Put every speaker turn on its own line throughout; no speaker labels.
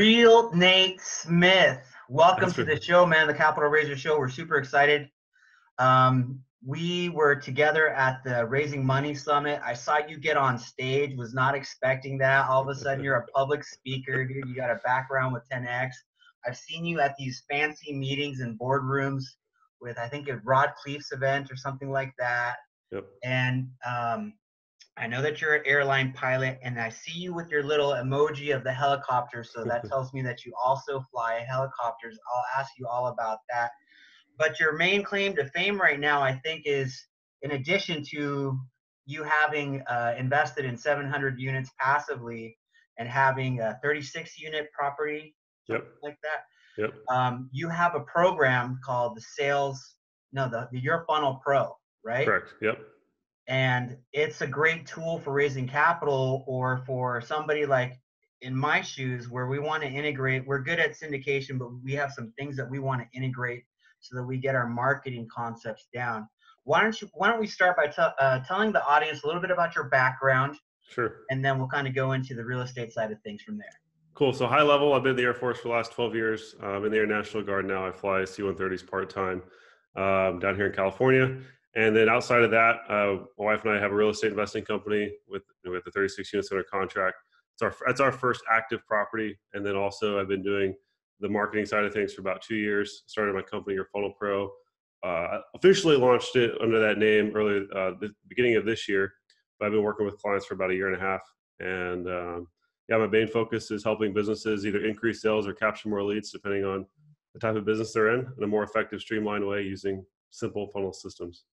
Real Nate Smith. Welcome
That's
to
right.
the show, man, the Capital Raiser Show. We're super excited. We were together at the Raising Money Summit. I saw you get on stage, was not expecting that. All of a sudden, you're a public speaker, dude. You got a background with 10X. I've seen you at these fancy meetings and boardrooms with, I think, a Rod Cleef's event or something like that.
Yep.
And I know that you're an airline pilot, and I see you with your little emoji of the helicopter, so that tells me that you also fly helicopters. I'll ask you all about that. But your main claim to fame right now, I think, is in addition to you having invested in 700 units passively and having a 36-unit property, something
Yep.
like that,
Yep.
you have a program called the Your Funnel Pro, right?
Correct. Yep.
And it's a great tool for raising capital, or for somebody like in my shoes where we want to integrate. We're good at syndication, but we have some things that we want to integrate so that we get our marketing concepts down. Why don't we start by telling the audience a little bit about your background,
Sure.
and then we'll kind of go into the real estate side of things from there.
Cool. So high level, I've been in the Air Force for the last 12 years. I'm in the Air National Guard now. I fly C-130s part-time down here in California. And then outside of that, my wife and I have a real estate investing company with the 36 units under contract. That's our first active property. And then also I've been doing the marketing side of things for about 2 years. Started my company, Your Funnel Pro. Officially launched it under that name early, the beginning of this year. But I've been working with clients for about a year and a half. And yeah, my main focus is helping businesses either increase sales or capture more leads, depending on the type of business they're in a more effective, streamlined way using simple funnel systems.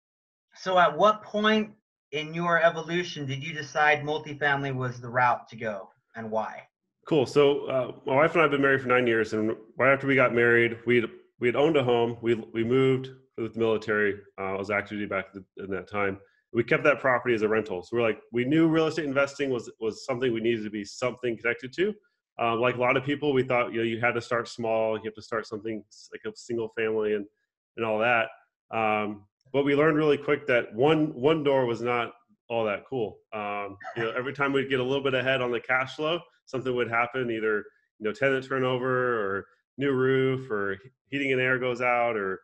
So at what point in your evolution did you decide multifamily was the route to go, and why?
Cool. So my wife and I have been married for 9 years, and right after we got married, we had owned a home. We moved with the military. I was active duty back in that time. We kept that property as a rental. So we knew real estate investing was something we needed to be something connected to. Like a lot of people, we thought you had to start small. You have to start something like a single family and all that. But we learned really quick that one door was not all that cool. Every time we'd get a little bit ahead on the cash flow, something would happen, either tenant turnover or new roof or heating and air goes out, or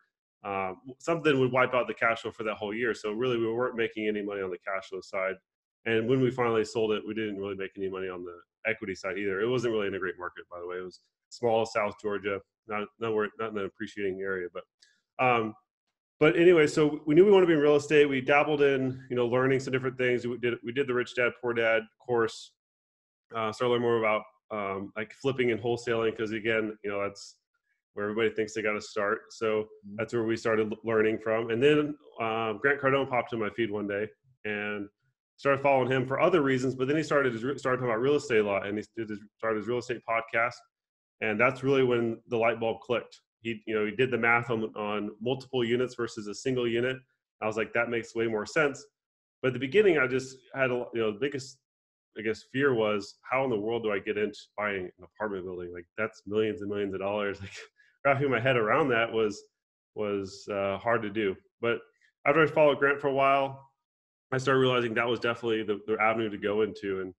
something would wipe out the cash flow for that whole year. So really we weren't making any money on the cash flow side. And when we finally sold it, we didn't really make any money on the equity side either. It wasn't really in a great market, by the way. It was small South Georgia, not in an appreciating area. But anyway, so we knew we wanted to be in real estate. We dabbled in, learning some different things. We did the Rich Dad Poor Dad course. Started learning more about like flipping and wholesaling, because again, that's where everybody thinks they got to start. So that's where we started learning from. And then Grant Cardone popped in my feed one day and started following him for other reasons. But then he started talking about real estate a lot, and he started his real estate podcast. And that's really when the light bulb clicked. He did the math on multiple units versus a single unit. I was like, that makes way more sense. But at the beginning, I just had the biggest, I guess, fear was, how in the world do I get into buying an apartment building? Like, that's millions and millions of dollars. Like, wrapping my head around that was hard to do. But after I followed Grant for a while, I started realizing that was definitely the avenue to go into.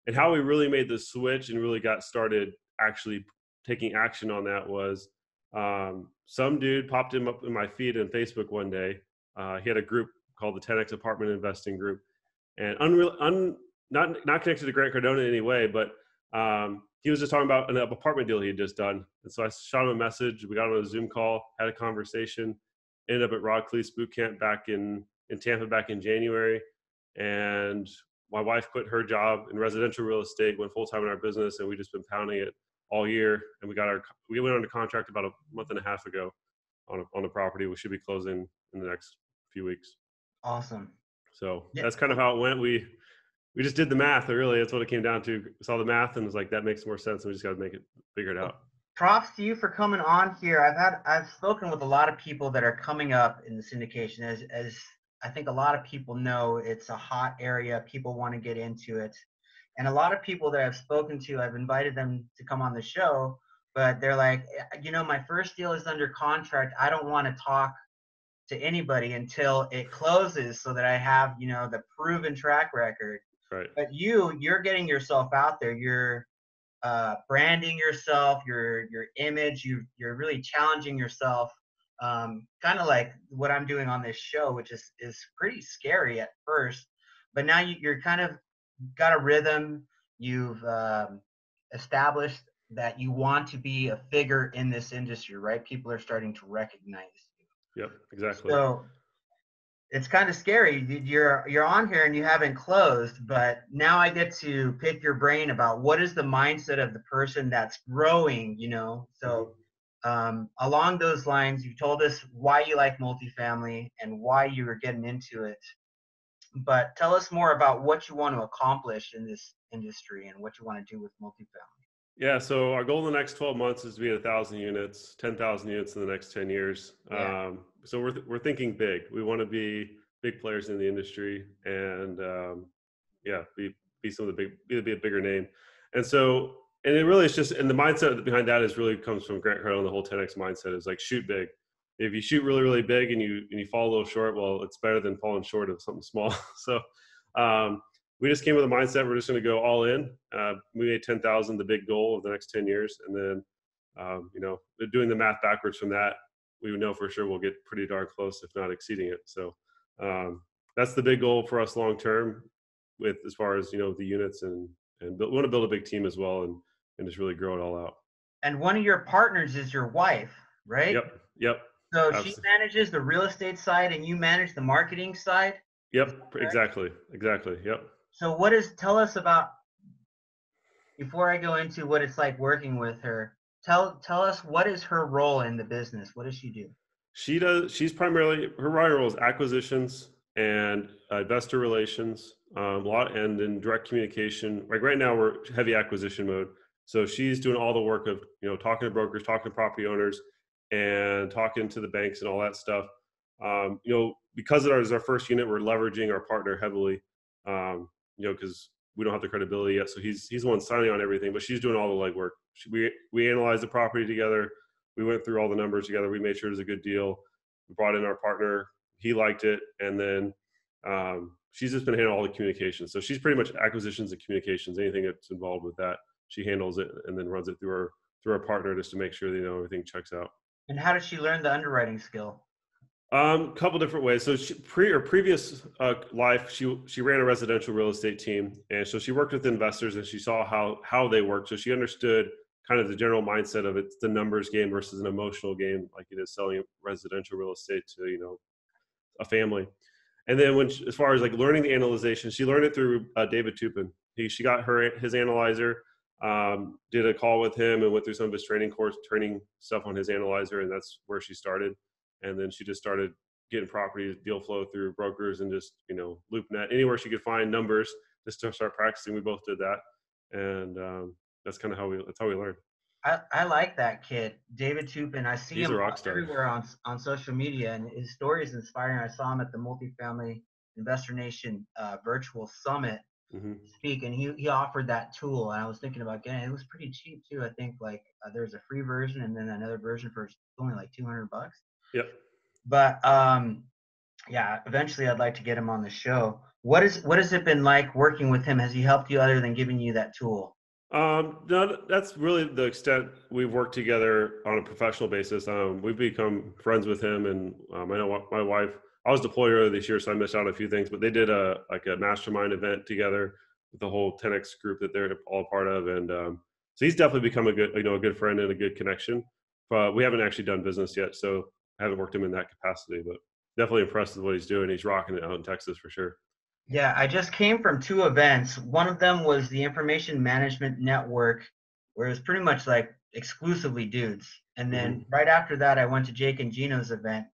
And how we really made the switch and really got started actually taking action on that was, some dude popped him up in my feed on Facebook one day. He had a group called the 10X Apartment Investing Group, and not connected to Grant Cardone in any way, but he was just talking about an apartment deal he had just done. And so I shot him a message. We got on a Zoom call, had a conversation, ended up at Rod Cleef's boot camp back in Tampa back in January. And my wife quit her job in residential real estate, went full time in our business, and we just been pounding it all year. And we went under contract about a month and a half ago on a property. We should be closing in the next few weeks.
Awesome.
So that's kind of how it went. We just did the math. Really, that's what it came down to. We saw the math and was like, that makes more sense. And we just got to figure it out.
Props to you for coming on here. I've spoken with a lot of people that are coming up in the syndication. As I think a lot of people know, it's a hot area. People want to get into it. And a lot of people that I've spoken to, I've invited them to come on the show, but they're like, my first deal is under contract. I don't want to talk to anybody until it closes, so that I have, the proven track record.
Right.
But you're getting yourself out there. You're branding yourself, your image. You're really challenging yourself. Kind of like what I'm doing on this show, which is pretty scary at first, but now you're kind of got a rhythm. You've established that you want to be a figure in this industry, right? People are starting to recognize you.
Yep, exactly.
So it's kind of scary. You're on here and you haven't closed, but now I get to pick your brain about what is the mindset of the person that's growing, you know.
Hmm.
So along those lines, you told us why you like multifamily and why you were getting into it. But tell us more about what you want to accomplish in this industry and what you want to do with multifamily.
Yeah, so our goal in the next 12 months is to be at 1,000 units, 10,000 units in the next 10 years.
Yeah.
So we're thinking big. We want to be big players in the industry, and yeah, be some of the be a bigger name. And so, and it really is just, and the mindset behind that is really comes from Grant Cardone. The whole 10x mindset is like shoot big. If you shoot really really big and you fall a little short, well, it's better than falling short of something small. So. Um, we just came with a mindset. We're just going to go all in. We made 10,000 the big goal of the next 10 years, and then you know, doing the math backwards from that, we know for sure we'll get pretty darn close, if not exceeding it. So that's the big goal for us long term, with as far as you know the units and we want to build a big team as well and just really grow it all out.
And one of your partners is your wife, right?
Yep. Yep.
So she
Absolutely.
manages the real estate side and you manage the marketing side. Is that
Yep.
correct?
Exactly. Exactly. Yep.
So what is tell us about before I go into what it's like working with her, tell us what is her role in the business? What does she do?
She's primarily, her primary role is acquisitions and investor relations, a lot, and in direct communication. Like right now, we're heavy acquisition mode. So she's doing all the work of, you know, talking to brokers, talking to property owners, and talking to the banks and all that stuff. You know, because it is our first unit, we're leveraging our partner heavily. You know, because we don't have the credibility yet. So he's the one signing on everything, but she's doing all the legwork. We analyze the property together. We went through all the numbers together. We made sure it was a good deal. We brought in our partner. He liked it, and then she's just been handling all the communications. So she's pretty much acquisitions and communications. Anything that's involved with that, she handles it and then runs it through her partner just to make sure that, you know, everything checks out.
And how does she learn the underwriting skill?
Couple different ways. So her previous life, she ran a residential real estate team, and so she worked with investors and she saw how they worked. So she understood kind of the general mindset of it's the numbers game versus an emotional game, like it is selling residential real estate to, you know, a family. And then as far as like learning the analyzation, she learned it through David Tupin. She got his analyzer, did a call with him and went through some of his training stuff on his analyzer, and that's where she started. And then she just started getting property deal flow through brokers and just, you know, looping that anywhere she could find numbers just to start practicing. We both did that, and that's kind of that's how we learned.
I like that kid, David Tupin. I see
He's a
him
rock star.
everywhere on social media, and his story is inspiring. I saw him at the Multifamily Investor Nation virtual summit
Hmm.
speak, and he offered that tool. And I was thinking about getting it. It was pretty cheap too. I think like there's a free version and then another version for only like $200.
Yep.
But yeah, eventually I'd like to get him on the show. What has it been like working with him? Has he helped you other than giving you that tool?
No, that's really the extent we've worked together on a professional basis. We've become friends with him, and I know my wife. I was deployed earlier this year, so I missed out on a few things. But they did a mastermind event together with the whole 10x group that they're all part of, and so he's definitely become a good friend and a good connection. But we haven't actually done business yet, so I haven't worked him in that capacity. But definitely impressed with what he's doing. He's rocking it out in Texas for sure.
Yeah, I just came from two events. One of them was the Information Management Network, where it was pretty much like exclusively dudes. And then
Hmm.
right after that, I went to Jake and Gino's event,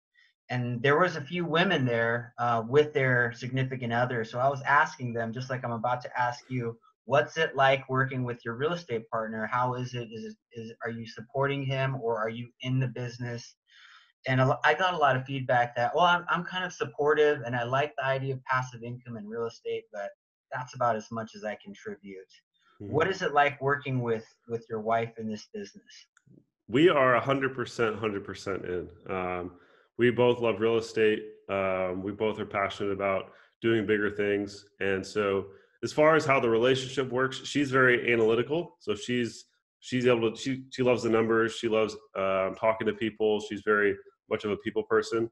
and there was a few women there with their significant others. So I was asking them, just like I'm about to ask you, what's it like working with your real estate partner? How is it? Are you supporting him or are you in the business? And I got a lot of feedback that, well, I'm kind of supportive and I like the idea of passive income in real estate, but that's about as much as I contribute.
Hmm.
What is it like working with your wife in this business?
We are 100% in. We both love real estate. We both are passionate about doing bigger things, and so as far as how the relationship works, she's very analytical. So she's able to she loves the numbers. She loves talking to people. She's very much of a people person.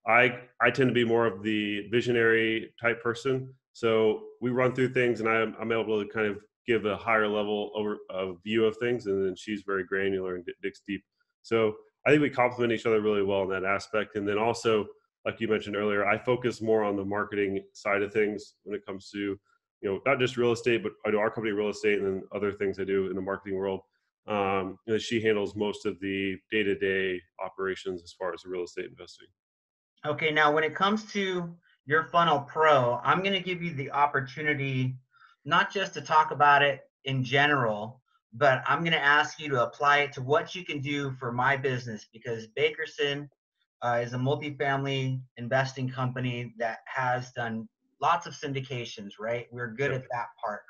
I tend to be more of the visionary type person. So we run through things, and I'm able to kind of give a higher level view of things, and then she's very granular and digs deep. So I think we complement each other really well in that aspect. And then also, like you mentioned earlier, I focus more on the marketing side of things when it comes to, not just real estate, but I do our company real estate and then other things I do in the marketing world. She handles most of the day-to-day operations as far as real estate investing.
Okay, now when it comes to your Funnel Pro, I'm going to give you the opportunity not just to talk about it in general, but I'm going to ask you to apply it to what you can do for my business, because Bakerson is a multifamily investing company that has done lots of syndications, right? We're good
Yep.
at that part.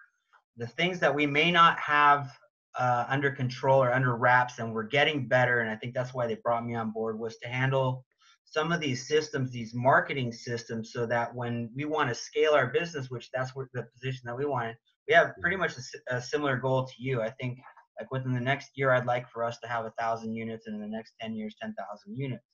The things that we may not have under control or under wraps, and we're getting better, and I think that's why they brought me on board, was to handle some of these systems, these marketing systems, so that when we want to scale our business, which that's what the position that we wanted, we have pretty much a similar goal to you. I think like within the next year, I'd like for us to have 1,000 units, and in the next 10 years, 10,000 units.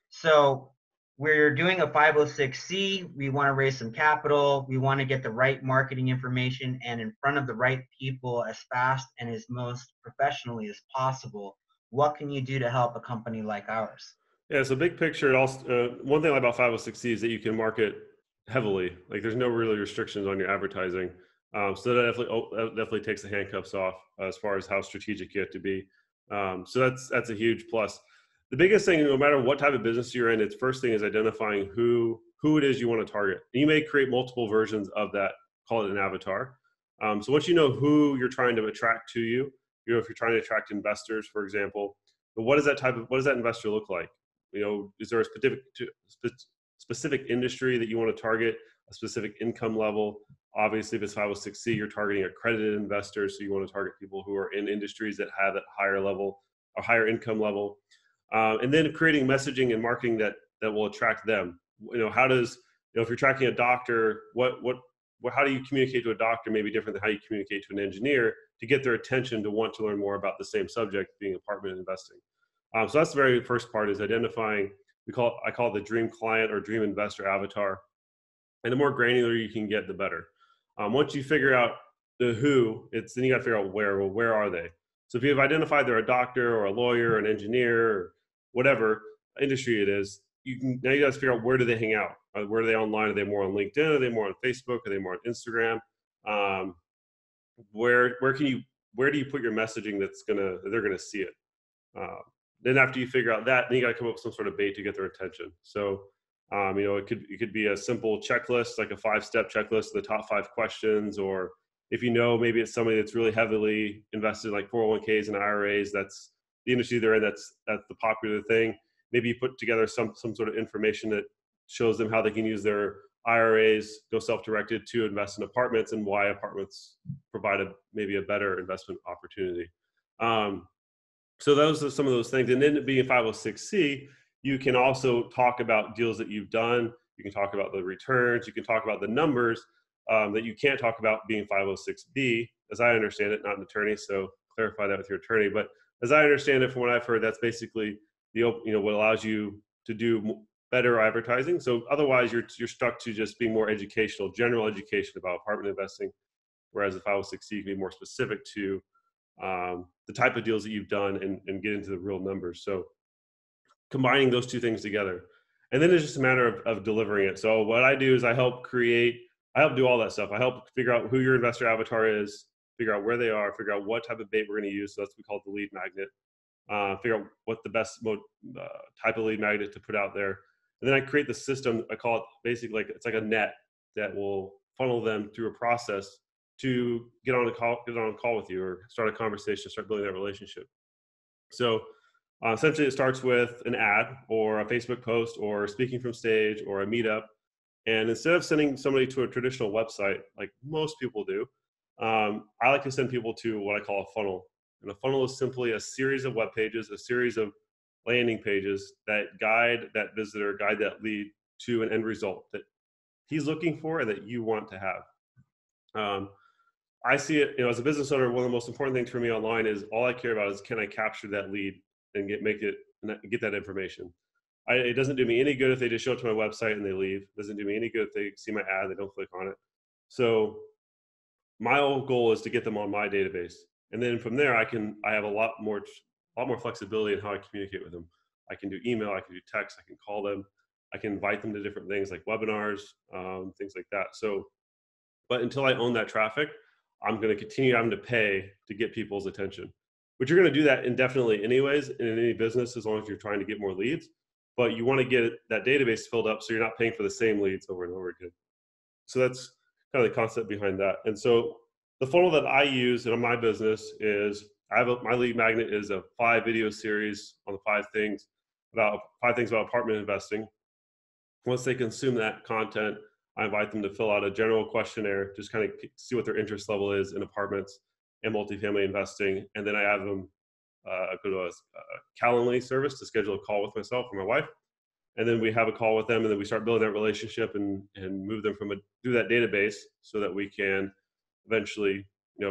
So we're doing a 506C. We want to raise some capital. We want to get the right marketing information and in front of the right people as fast and as most professionally as possible. What can you do to help a company like ours?
Yeah, so big picture, it also one thing about 506C is that you can market heavily. Like there's no really restrictions on your advertising. So that definitely takes the handcuffs off as far as how strategic you have to be. So that's a huge plus. The biggest thing, no matter what type of business you're in, its first thing is identifying who it is you want to target. And you may create multiple versions of that, call it an avatar. So once you know who you're trying to attract to you, if you're trying to attract investors, for example, but what does that investor look like? Is there a specific industry that you want to target, a specific income level? Obviously, if it's 506C, you're targeting accredited investors, so you want to target people who are in industries that have that higher level or higher income level. And then creating messaging and marketing that will attract them. If you're tracking a doctor, how do you communicate to a doctor may be different than how you communicate to an engineer to get their attention to want to learn more about the same subject, being apartment investing. So that's the very first part, is identifying, I call it the dream client or dream investor avatar. And the more granular you can get, the better. Once you figure out the who, then you got to figure out where. Well, where are they? So if you've identified they're a doctor or a lawyer or an engineer or whatever industry it is, now you got to figure out where do they hang out? Where are they online? Are they more on LinkedIn? Are they more on Facebook? Are they more on Instagram? Where do you put your messaging they're gonna see it? Then after you figure out that, then you got to come up with some sort of bait to get their attention. So, it could be a simple checklist, like a 5-step checklist of the top 5 questions, or if maybe it's somebody that's really heavily invested in like 401ks and IRAs, that's the industry they're in, that's the popular thing. Maybe you put together some sort of information that shows them how they can use their IRAs, go self-directed to invest in apartments, and why apartments provide maybe a better investment opportunity. So those are some of those things. And then being a 506C, you can also talk about deals that you've done. You can talk about the returns. You can talk about the numbers that you can't talk about being 506B, as I understand it, not an attorney. So clarify that with your attorney. But as I understand it, from what I've heard, that's basically what allows you to do better advertising. So otherwise, you're stuck to just being more educational, general education about apartment investing, whereas the 506C can be more specific to the type of deals that you've done and get into the real numbers. So combining those two things together. And then it's just a matter of delivering it. So what I do is I help do all that stuff. I help figure out who your investor avatar is, figure out where they are, figure out what type of bait we're going to use. So that's what we call it the lead magnet. Figure out what the best type of lead magnet to put out there. And then I create the system. I call it basically it's like a net that will funnel them through a process to get on a call with you, or start a conversation, start building that relationship. So essentially it starts with an ad or a Facebook post or speaking from stage or a meetup. And instead of sending somebody to a traditional website, like most people do, I like to send people to what I call a funnel. And a funnel is simply a series of web pages, a series of landing pages that guide that visitor, guide that lead to an end result that he's looking for and that you want to have. Um, I see it, as a business owner, one of the most important things for me online is all I care about is can I capture that lead and get that information. It doesn't do me any good if they just show up to my website and they leave. It doesn't do me any good if they see my ad, they don't click on it. So my whole goal is to get them on my database, and then from there, I have a lot more flexibility in how I communicate with them. I can do email, I can do text, I can call them, I can invite them to different things like webinars, things like that. So, but until I own that traffic, I'm going to continue having to pay to get people's attention. But you're going to do that indefinitely, anyways, in any business, as long as you're trying to get more leads. But you want to get that database filled up so you're not paying for the same leads over and over again. So that's kind of the concept behind that. And so the funnel that I use in my business is my lead magnet is a 5 video series on the five things about apartment investing. Once they consume that content, I invite them to fill out a general questionnaire, just kind of see what their interest level is in apartments and multifamily investing. And then I have them go to a Calendly service to schedule a call with myself or my wife. And then we have a call with them, and then we start building that relationship and move them through that database so that we can eventually,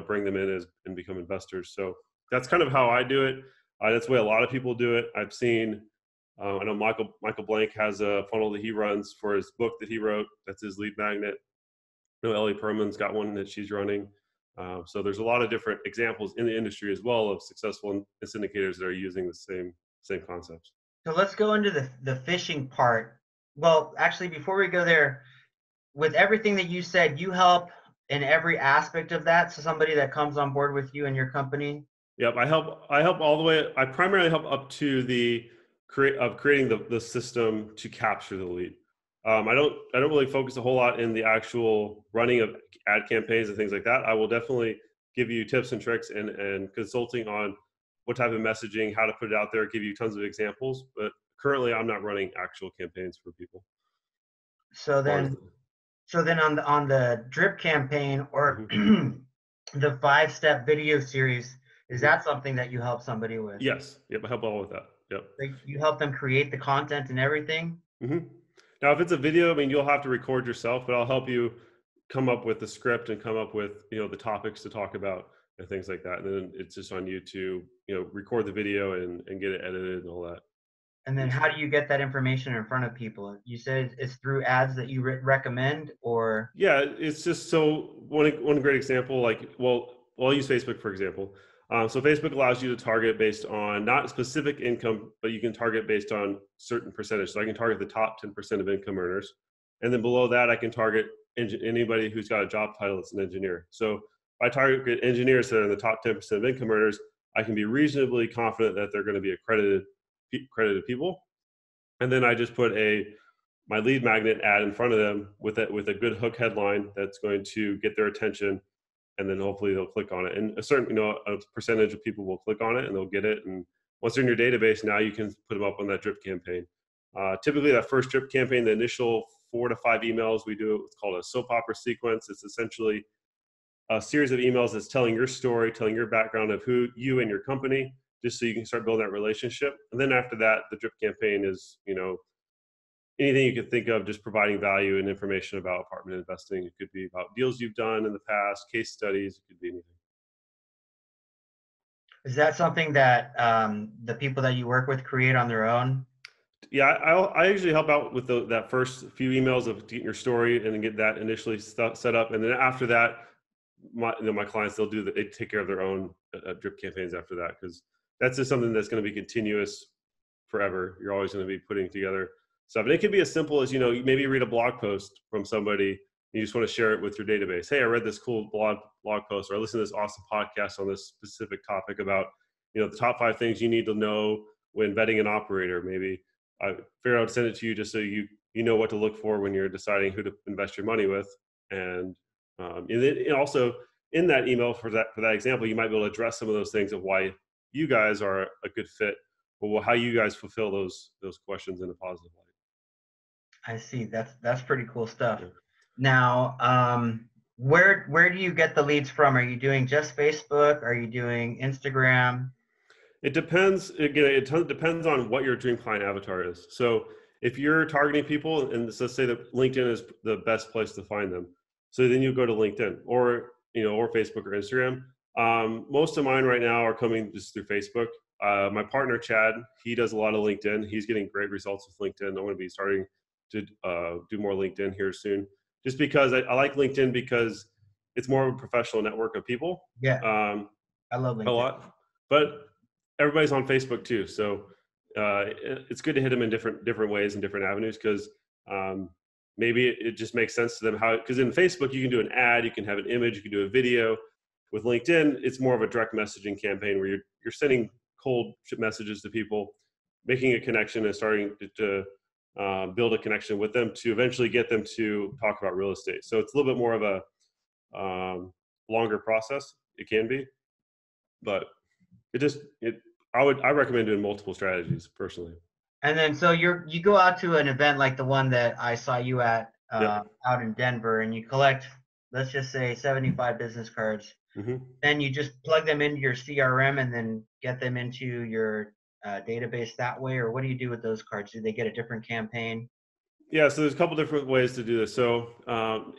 bring them in and become investors. So that's kind of how I do it. That's the way a lot of people do it. I've seen, I know Michael Blank has a funnel that he runs for his book that he wrote. That's his lead magnet. I know Ellie Perman's got one that she's running. So there's a lot of different examples in the industry as well of successful syndicators that are using the same concepts.
So let's go into the fishing part. Well, actually, before we go there, with everything that you said, you help in every aspect of that. So somebody that comes on board with you and your company.
Yep, I help all the way. I primarily help up to the creating the system to capture the lead. I don't really focus a whole lot in the actual running of ad campaigns and things like that. I will definitely give you tips and tricks and consulting on what type of messaging, how to put it out there, give you tons of examples. But currently, I'm not running actual campaigns for people.
So then on the drip campaign or the 5-step video series, is that something that you help somebody with?
Yes. Yep. I help all with that. Yep.
You help them create the content and everything?
Now, if it's a video, I mean, you'll have to record yourself, but I'll help you come up with the script and come up with, the topics to talk about and things like that. And then it's just on you to, record the video and get it edited and all that.
And then how do you get that information in front of people? You said it's through ads that you recommend, or?
Yeah, it's just so one great example, I'll use Facebook, for example. So Facebook allows you to target based on not specific income, but you can target based on certain percentage. So I can target the top 10% of income earners. And then below that, I can target anybody who's got a job title that's an engineer. So if I target engineers that are in the top 10% of income earners, I can be reasonably confident that they're going to be accredited people. And then I just put my lead magnet ad in front of them with a good hook headline that's going to get their attention, and then hopefully they'll click on it. And a percentage of people will click on it and they'll get it. And once they're in your database, now you can put them up on that drip campaign. Typically that first drip campaign, the initial 4 to 5 emails we do, it's called a soap opera sequence. It's essentially a series of emails that's telling your story, telling your background of who you and your company, just so you can start building that relationship. And then after that, the drip campaign is, anything you can think of, just providing value and information about apartment investing. It could be about deals you've done in the past, case studies, it could be anything.
Is that something that the people that you work with create on their own?
Yeah, I usually help out with that first few emails of getting your story and then get that initially set up. And then after that, my clients, they take care of their own drip campaigns after that, because that's just something that's going to be continuous forever. You're always going to be putting together stuff. And it can be as simple as, maybe you read a blog post from somebody and you just want to share it with your database. Hey, I read this cool blog post, or I listened to this awesome podcast on this specific topic about, the top 5 things you need to know when vetting an operator. Maybe I figured I would send it to you just so you know what to look for when you're deciding who to invest your money with. And then also in that email for that example, you might be able to address some of those things of why you guys are a good fit, or how you guys fulfill those questions in a positive light.
I see. That's pretty cool stuff.
Yeah.
Now, where do you get the leads from? Are you doing just Facebook? Are you doing Instagram?
It depends. Again, it depends on what your dream client avatar is. So if you're targeting people, and let's say that LinkedIn is the best place to find them, So then you go to LinkedIn or, or Facebook or Instagram. Most of mine right now are coming just through Facebook. My partner, Chad, he does a lot of LinkedIn. He's getting great results with LinkedIn. I'm going to be starting to do more LinkedIn here soon, just because I like LinkedIn because it's more of a professional network of people.
Yeah,
Um,
I love
a
LinkedIn.
lot, but everybody's on Facebook too. So it's good to hit them in different ways and different avenues because maybe it just makes sense to them because in Facebook you can do an ad, you can have an image, you can do a video. With LinkedIn, it's more of a direct messaging campaign where you're sending cold messages to people, making a connection and starting to build a connection with them to eventually get them to talk about real estate. So it's a little bit more of a longer process. It can be, but I recommend doing multiple strategies personally.
And then so you go out to an event like the one that I saw you at
Yep.
out in Denver, and you collect, let's just say, 75 business cards.
Mm-hmm.
Then you just plug them into your CRM and then get them into your database that way, or what do you do with those cards? Do they get a different campaign?
Yeah, so there's a couple different ways to do this. So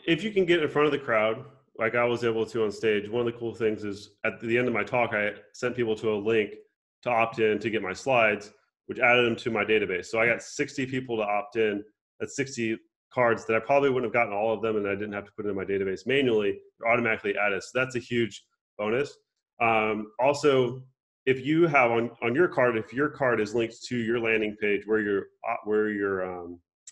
if you can get in front of the crowd, like I was able to on stage, one of the cool things is at the end of my talk, I sent people to a link to opt in to get my slides, which added them to my database. So I got 60 people to opt in. That's 60 cards that I probably wouldn't have gotten all of them, and I didn't have to put it in my database manually. They're automatically added. So that's a huge bonus. Also, if you have on your card, if your card is linked to your landing page where your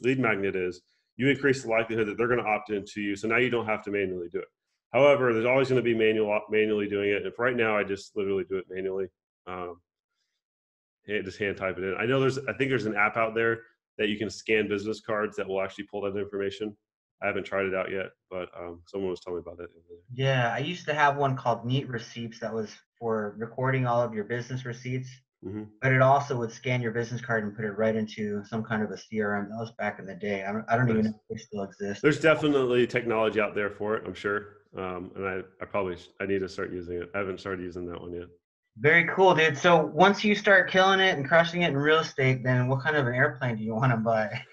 lead magnet is, you increase the likelihood that they're going to opt into you. So now you don't have to manually do it. However, there's always going to be manually doing it. If right now I just literally do it manually, just hand type it in. I think there's an app out there that you can scan business cards that will actually pull that information. I haven't tried it out yet, but someone was telling me about it.
Yeah, I used to have one called Neat Receipts that was for recording all of your business receipts,
Mm-hmm.
but it also would scan your business card and put it right into some kind of a CRM. That was back in the day. I don't even know
Nice.
if they still exist.
There's definitely technology out there for it, I'm sure. And I need to start using it. I haven't started using that one yet.
Very cool, dude. So once you start killing it and crushing it in real estate, then what kind of an airplane do you want to buy?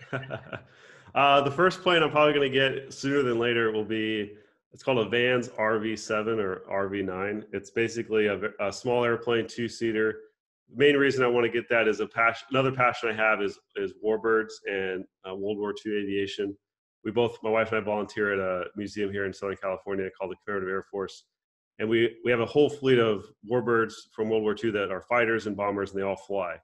The first plane I'm probably going to get sooner than later will be, it's called a Vans RV7 or RV9. It's basically a small airplane, two-seater. The main reason I want to get that is another passion I have is warbirds and World War II aviation. My wife and I volunteer at a museum here in Southern California called the Commemorative Air Force. And we have a whole fleet of warbirds from World War II that are fighters and bombers, and they all fly.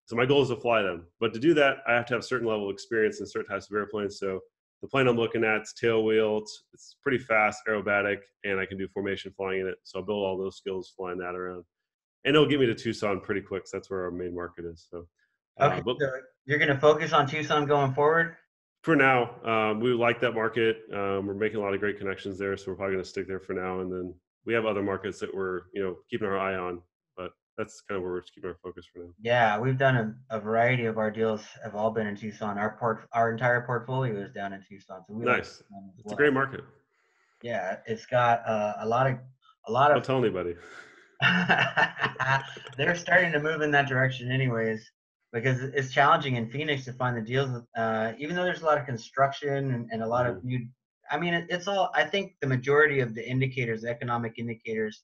So my goal is to fly them. But to do that, I have to have a certain level of experience in certain types of airplanes. So the plane I'm looking at, it's tail wheel, it's pretty fast, aerobatic, and I can do formation flying in it. So I'll build all those skills flying that around. And it'll get me to Tucson pretty quick. So that's where our main market is. So,
Okay,
but
so you're going to focus on Tucson going forward?
for now, we like that market. We're making a lot of great connections there. So we're probably going to stick there for now. And then we have other markets that we're, keeping our eye on. But that's kind of where we're keeping our focus for now.
Yeah, we've done a variety of our deals have all been in Tucson. Our entire portfolio is down in Tucson, so we like
Nice.
Tucson as
It's a great
well.
market.
Yeah, it's got a lot
Don't
of.
tell anybody.
They're starting to move in that direction, anyways, because it's challenging in Phoenix to find the deals. Even though there's a lot of construction and a lot of
Mm-hmm.
new. I mean, it's all. I think the majority of the indicators, economic indicators,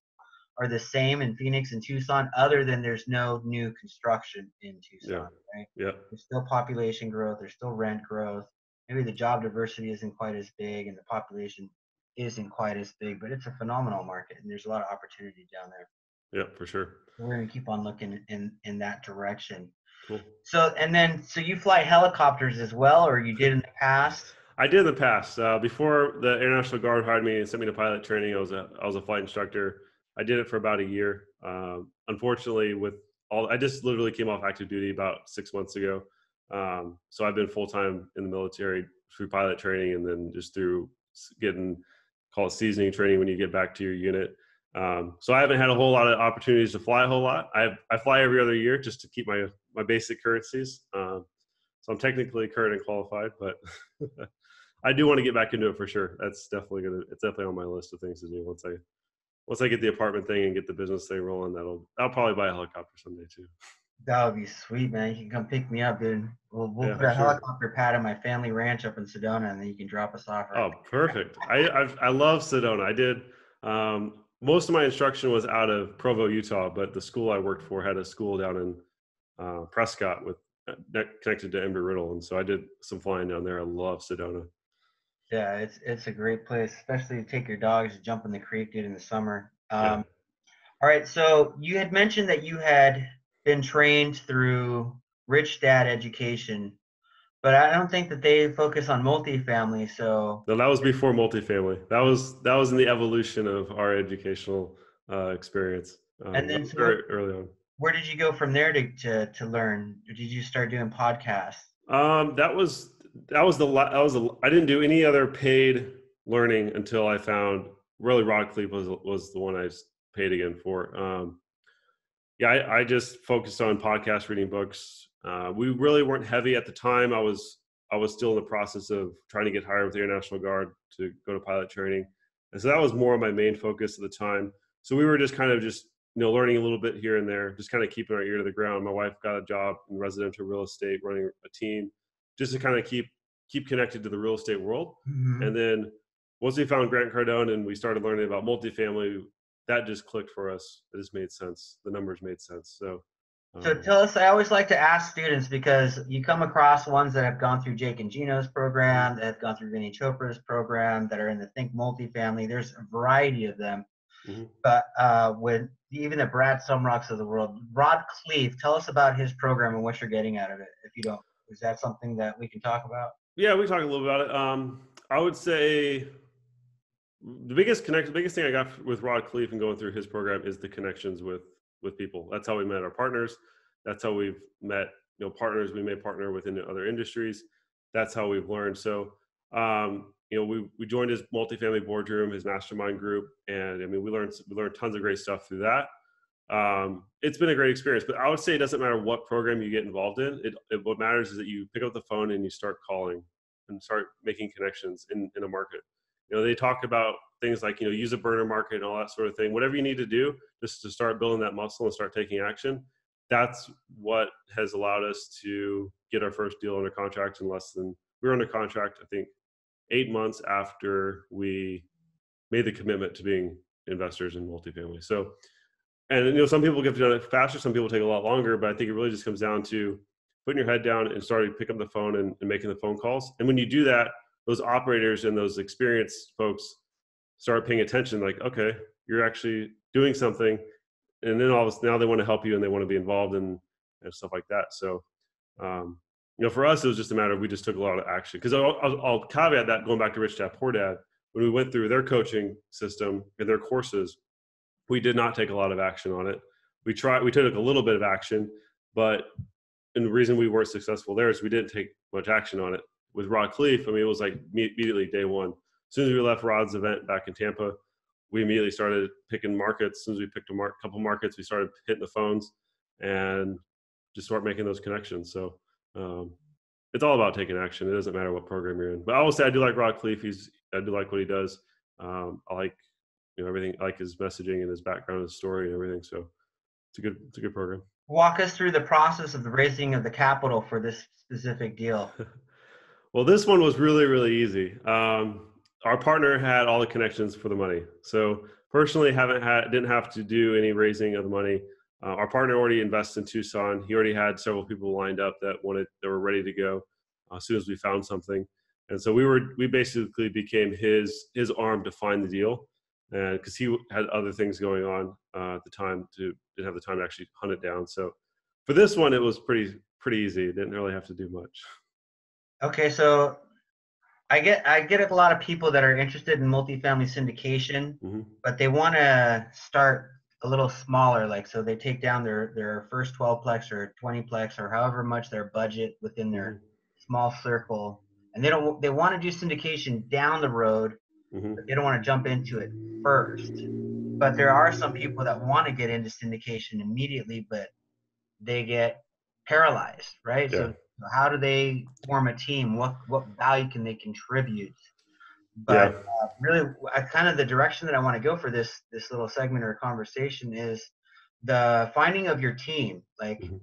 are the same in Phoenix and Tucson, other than there's no new construction in
Yeah.
Tucson, right?
Yeah.
There's still population growth, there's still rent growth. Maybe the job diversity isn't quite as big and the population isn't quite as big, but it's a phenomenal market and there's a lot of opportunity down there.
Yeah, for sure.
We're gonna keep on looking in that direction.
Cool.
So you fly helicopters as well, or you did in the past?
I did in the past. Before the Air National Guard hired me and sent me to pilot training, I was a flight instructor. I did it for about a year. Unfortunately, I just literally came off active duty about 6 months ago. So I've been full time in the military through pilot training, and then just through getting call it seasoning training when you get back to your unit. So I haven't had a whole lot of opportunities to fly a whole lot. I fly every other year just to keep my basic currencies. So I'm technically current and qualified, but I do want to get back into it for sure. It's definitely on my list of things to do once I get the apartment thing and get the business thing rolling. I'll probably buy a helicopter someday too.
That would be sweet, man. You can come pick me up, dude. We'll
Yeah,
put
for
a
sure.
helicopter pad on my family ranch up in Sedona, and then you can drop us off right
Oh, perfect. I love Sedona. I did most of my instruction was out of Provo, Utah, but the school I worked for had a school down in Prescott with connected to Embry-Riddle, and so I did some flying down there. I love Sedona.
there. Yeah, it's a great place, especially to take your dogs to jump in the creek, dude, in the summer.
Yeah.
All right, so you had mentioned that you had been trained through Rich Dad Education, but I don't think that they focus on multifamily. So,
No, that was before multifamily. That was in the evolution of our educational experience.
and
That
then
was
so
very early on.
where did you go from there to learn? Or did you start doing podcasts?
I didn't do any other paid learning until I found really Rod Cleave was the one I paid again for. Yeah, I just focused on podcast reading books. We really weren't heavy at the time. I was still in the process of trying to get hired with the Air National Guard to go to pilot training, and so that was more of my main focus at the time. So we were just kind of just learning a little bit here and there, just kind of keeping our ear to the ground. My wife got a job in residential real estate, running a team, just to kind of keep connected to the real estate world.
Mm-hmm.
And then once we found Grant Cardone and we started learning about multifamily, that just clicked for us. It just made sense. The numbers made sense. So,
So
um,
tell us, I always like to ask students because you come across ones that have gone through Jake and Gino's
mhm,
program, that have gone through Vinny Chopra's program, that are in the Think Multifamily. There's a variety of them.
mhm.
But with even the Brad Sumrocks of the world, Rod Cleave, tell us about his program and what you're getting out of it. If you don't, is that something that we can talk about?
Yeah, we talked a little about it. I would say the biggest thing I got with Rod Cleave and going through his program is the connections with people. That's how we met our partners. That's how we've met partners we may partner within other industries. That's how we've learned. So we joined his multifamily boardroom, his mastermind group, and I mean we learned tons of great stuff through that. It's been a great experience, but I would say it doesn't matter what program you get involved in. What matters is that you pick up the phone and you start calling and start making connections in a market. They talk about things like use a burner market and all that sort of thing. Whatever you need to do just to start building that muscle and start taking action. That's what has allowed us to get our first deal under contract in less than we were under contract, I think, 8 months after we made the commitment to being investors in multifamily. So, and some people get done it faster, some people take a lot longer, but I think it really just comes down to putting your head down and starting to pick up the phone and making the phone calls. And when you do that, those operators and those experienced folks start paying attention, like, okay, you're actually doing something. And then now they want to help you and they want to be involved and stuff like that. So, for us, it was just a matter of we just took a lot of action. Because I'll caveat that going back to Rich Dad Poor Dad, when we went through their coaching system and their courses, we did not take a lot of action on it. We took a little bit of action, but and the reason we weren't successful there is we didn't take much action on it. With Rod Cleave, I mean, it was like immediately day one. As soon as we left Rod's event back in Tampa, we immediately started picking markets. As soon as we picked a couple markets, we started hitting the phones and just start making those connections. So um, it's all about taking action. It doesn't matter what program you're in. But I will say I do like Rod Cleave. I do like what he does. I like everything. I like his messaging and his background, his story, and everything. So it's a good program.
Walk us through the process of the raising of the capital for this specific deal.
Well, this one was really, really easy. Our partner had all the connections for the money. So personally, didn't have to do any raising of the money. Our partner already invested in Tucson. He already had several people lined up that were ready to go as soon as we found something. And so we basically became his arm to find the deal, and because he had other things going on at the time, didn't have the time to actually hunt it down. So for this one, it was pretty easy. Didn't really have to do much.
Okay, so I get a lot of people that are interested in multifamily syndication,
Hmm.
but they want to start a little smaller. Like, so they take down their first 12-plex or 20-plex or however much their budget within their
Hmm.
small circle, and they want to do syndication down the road, but they
Hmm.
don't want to jump into it first. But there are some people that want to get into syndication immediately, but they get paralyzed, right?
Yeah.
So how do they form a team? What value can they contribute? But
Yeah.
really, kind of the direction that I want to go for this little segment or conversation is the finding of your team. Like,
Hmm.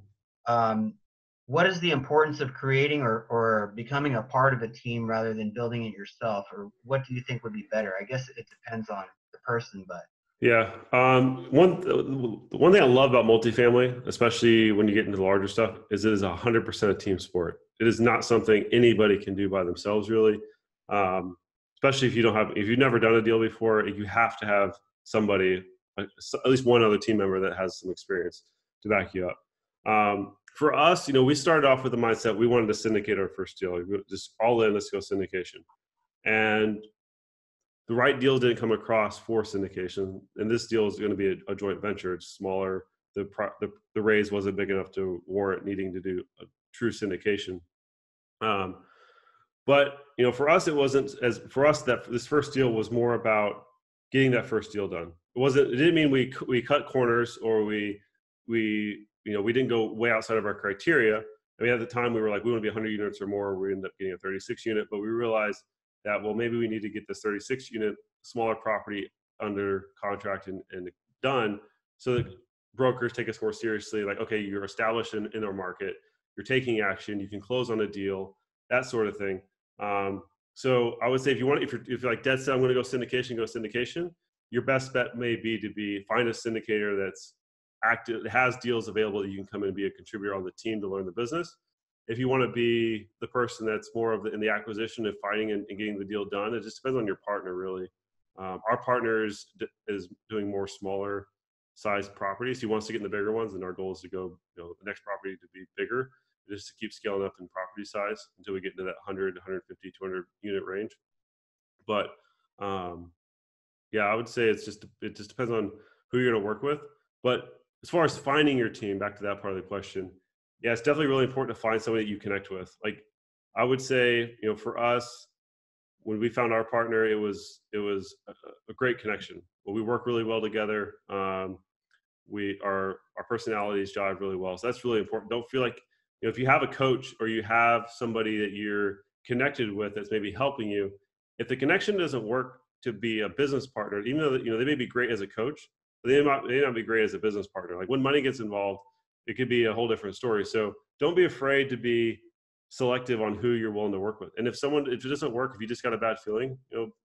what is the importance of creating or becoming a part of a team rather than building it yourself? Or what do you think would be better? I guess it depends on the person, but.
Yeah. One thing I love about multifamily, especially when you get into the larger stuff, is it is 100% a team sport. It is not something anybody can do by themselves, really. Especially if you've never done a deal before, you have to have somebody, at least one other team member that has some experience to back you up. For us, we started off with the mindset we wanted to syndicate our first deal. We were just all in, let's go syndication. And the right deal didn't come across for syndication, and this deal is going to be a joint venture. It's smaller. The raise wasn't big enough to warrant needing to do a true syndication. But for us, it wasn't as for us that this first deal was more about getting that first deal done. It didn't mean we cut corners or we didn't go way outside of our criteria. I mean, at the time we were like, we want to be 100 units or more. We ended up getting a 36 unit, but we realized that, well, maybe we need to get this 36 unit smaller property under contract and done so that brokers take us more seriously. Like, okay, you're established in our market, you're taking action, you can close on a deal, that sort of thing. So I would say if you're like dead set, I'm going to go syndication. Your best bet may be to find a syndicator that's active, has deals available that you can come in and be a contributor on the team to learn the business. If you want to be the person that's more in the acquisition of finding and getting the deal done, it just depends on your partner, really. Our partner is doing more smaller size properties. He wants to get in the bigger ones, and our goal is to go, the next property to be bigger, just to keep scaling up in property size until we get into that 100, 150, 200 unit range. But yeah, I would say it just depends on who you're going to work with. But as far as finding your team, back to that part of the question, yeah, it's definitely really important to find somebody that you connect with. Like I would say, for us, when we found our partner, it was a great connection. Well, we work really well together. Our personalities jive really well. So that's really important. Don't feel like, if you have a coach or you have somebody that you're connected with that's maybe helping you, if the connection doesn't work to be a business partner, even though they may be great as a coach, but they may not be great as a business partner. Like when money gets involved, it could be a whole different story. So don't be afraid to be selective on who you're willing to work with. And if it doesn't work, if you just got a bad feeling,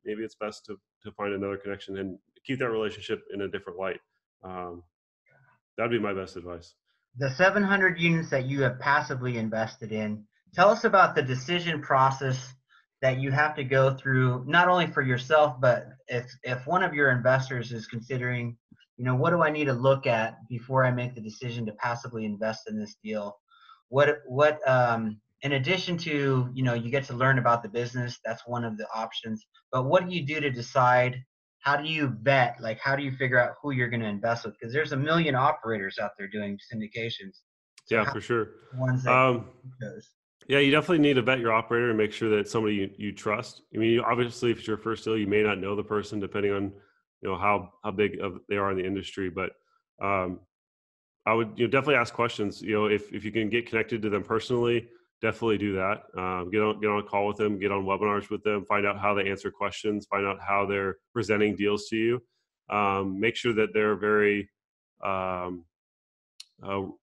maybe it's best to find another connection and keep that relationship in a different light. That'd be my best advice.
The 700 units that you have passively invested in, tell us about the decision process that you have to go through, not only for yourself, but if one of your investors is considering, what do I need to look at before I make the decision to passively invest in this deal? In addition to, you get to learn about the business, that's one of the options, but what do you do to decide? How do you vet? Like, how do you figure out who you're going to invest with? Because there's a million operators out there doing syndications. So
yeah, for sure.
Ones that chose.
Yeah, you definitely need to vet your operator and make sure that it's somebody you trust. I mean, obviously, if it's your first deal, you may not know the person, depending on how big they are in the industry. But I would definitely ask questions. If you can get connected to them personally, definitely do that. Get on a call with them, get on webinars with them, find out how they answer questions, find out how they're presenting deals to you. Make sure that they're very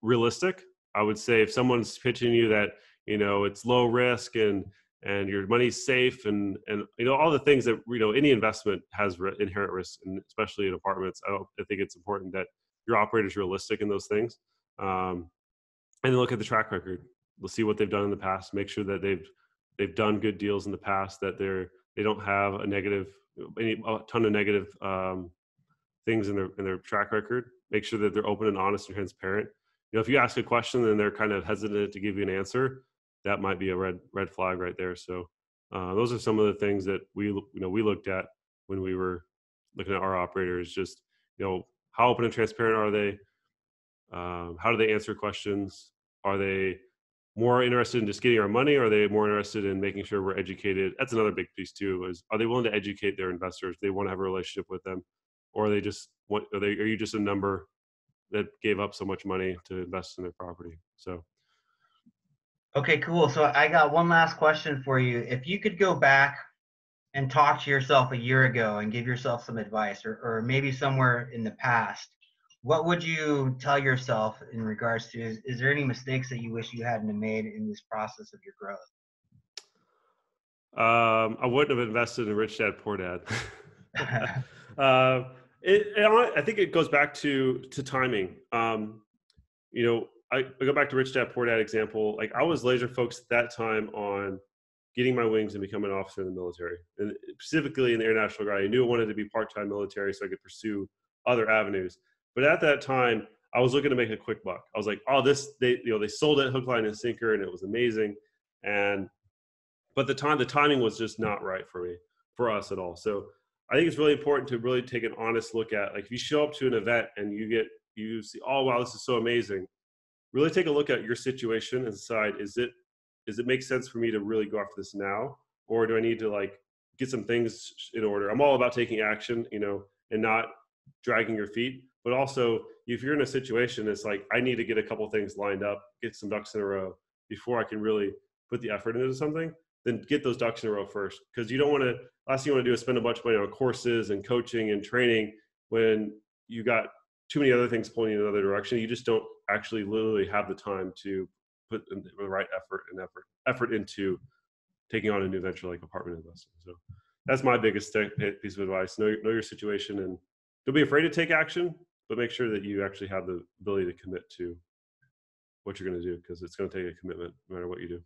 realistic. I would say if someone's pitching you that it's low risk and your money's safe and all the things that any investment has inherent risk, and especially in apartments, I think it's important that your operator is realistic in those things. And then look at the track record. We'll see what they've done in the past. Make sure that they've done good deals in the past, that they don't have a ton of negative things in their track record. Make sure that they're open and honest and transparent. If you ask a question and they're kind of hesitant to give you an answer, that might be a red flag right there. So those are some of the things that we looked at when we were looking at our operators. Just how open and transparent are they? How do they answer questions? Are they more interested in just getting our money, or are they more interested in making sure we're educated? That's another big piece too. Are they willing to educate their investors? They want to have a relationship with them, or are you just a number that gave up so much money to invest in their property? So.
Okay, cool. So I got one last question for you. If you could go back and talk to yourself a year ago and give yourself some advice, or maybe somewhere in the past, what would you tell yourself in regards to, is there any mistakes that you wish you hadn't have made in this process of your growth?
I wouldn't have invested in Rich Dad Poor Dad. uh, I think it goes back to timing. You know, I go back to Rich Dad Poor Dad example. Like I was laser focused at that time on getting my wings and becoming an officer in the military, and specifically in the Air National Guard. I knew I wanted to be part-time military so I could pursue other avenues. But at that time, I was looking to make a quick buck. I was like, oh, they sold it hook, line, and sinker, and it was amazing. And but the timing was just not right for me, for us at all. So I think it's really important to really take an honest look at, like, if you show up to an event and you see, oh wow, this is so amazing, really take a look at your situation and decide, is it make sense for me to really go after this now, or do I need to like get some things in order? I'm all about taking action, and not dragging your feet. But also, if you're in a situation, it's like I need to get a couple things lined up, get some ducks in a row before I can really put the effort into something. Then get those ducks in a row first, because you don't want to. Last thing you want to do is spend a bunch of money on courses and coaching and training when you got too many other things pulling you in another direction. You just don't actually literally have the time to put the right effort into taking on a new venture like apartment investing. So that's my biggest piece of advice. Know your situation, and don't be afraid to take action, but make sure that you actually have the ability to commit to what you're going to do, because it's going to take a commitment no matter what you do.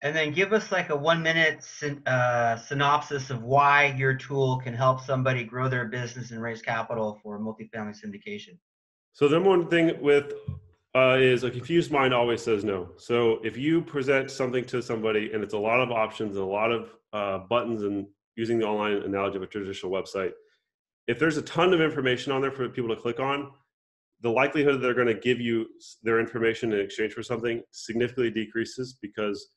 And then give us like a 1 minute synopsis of why your tool can help somebody grow their business and raise capital for multifamily syndication.
So the number one thing with is a confused mind always says no. So if you present something to somebody and it's a lot of options and a lot of buttons, and using the online analogy of a traditional website, if there's a ton of information on there for people to click on, the likelihood that they're going to give you their information in exchange for something significantly decreases, because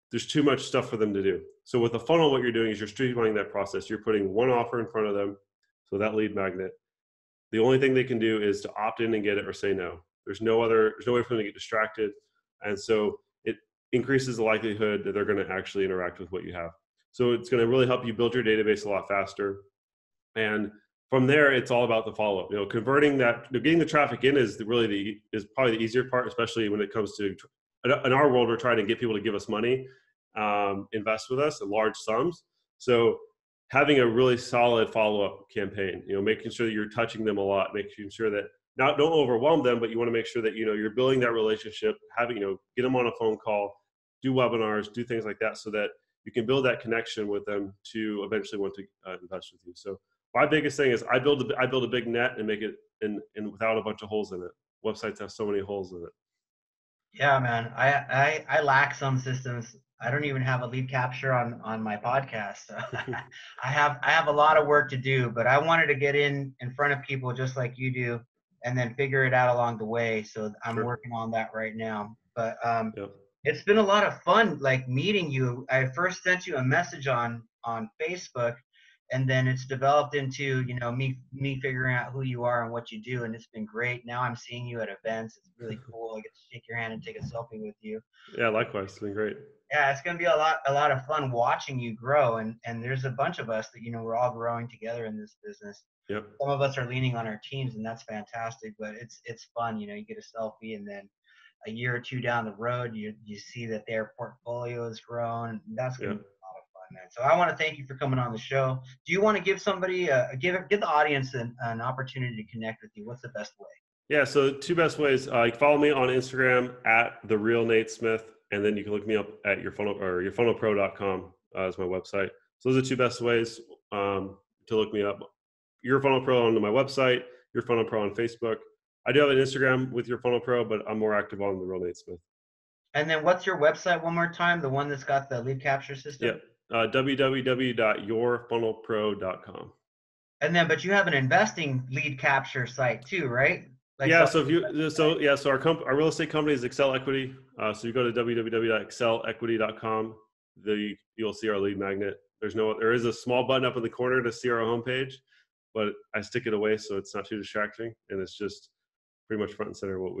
there's too much stuff for them to do. So with a funnel, what you're doing is you're streamlining that process. You're putting one offer in front of them, so that lead magnet. The only thing they can do is to opt in and get it, or say no. There's no way for them to get distracted. And so it increases the likelihood that they're going to actually interact with what you have. So it's going to really help you build your database a lot faster. And from there, it's all about the follow-up. Converting that, getting the traffic in is probably the easier part, especially when it comes to, in our world, we're trying to get people to give us money, invest with us in large sums. So having a really solid follow-up campaign, making sure that you're touching them a lot, making sure that don't overwhelm them, but you want to make sure that, you're building that relationship, get them on a phone call, do webinars, do things like that, so that you can build that connection with them to eventually want to invest with you. So my biggest thing is I build a big net and make it in without a bunch of holes in it. Websites have so many holes in it.
Yeah, man. I lack some systems. I don't even have a lead capture on my podcast. So I have a lot of work to do, but I wanted to get in front of people just like you do, and then figure it out along the way. So I'm
Sure.
working on that right now. But
Yep.
it's been a lot of fun, like meeting you. I first sent you a message on Facebook, and then it's developed into me figuring out who you are and what you do, and it's been great. Now I'm seeing you at events. It's really cool. I get to shake your hand and take a selfie with you.
Yeah, likewise. It's been great.
Yeah, it's gonna be a lot of fun watching you grow, and there's a bunch of us that we're all growing together in this business.
Yep.
Some of us are leaning on our teams, and that's fantastic. But it's fun. You get a selfie, and then a year or two down the road, you see that their portfolio has grown. And that's gonna
Yep.
be a lot of fun, man. So I want to thank you for coming on the show. Do you want to give somebody give the audience an opportunity to connect with you? What's the best way?
Yeah, so two best ways. Follow me on Instagram at the real Nate Smith, and then you can look me up at yourfunnelpro.com is my website. So those are two best ways to look me up. Your Funnel Pro on my website, Your Funnel Pro on Facebook. I do have an Instagram with Your Funnel Pro, but I'm more active on the real Nate Smith.
And then what's your website one more time? The one that's got the lead capture system?
Yeah, www.yourfunnelpro.com.
And then, but you have an investing lead capture site too, right? Like
Yeah, so our real estate company is Excel Equity. So you go to www.excelequity.com. You'll see our lead magnet. There is a small button up in the corner to see our homepage, but I stick it away so it's not too distracting, and it's just pretty much front and center what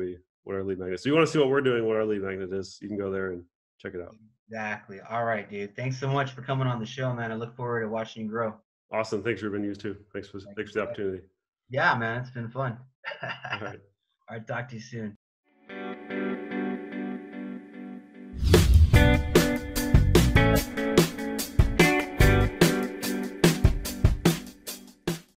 our lead magnet is. So you want to see what we're doing, what our lead magnet is, you can go there and check it out.
Exactly. All right, dude. Thanks so much for coming on the show, man. I look forward to watching you grow.
Awesome. Thanks, Ruben. You too. Thanks for the opportunity.
Yeah, man, it's been fun.
All right.
All right, talk to you soon.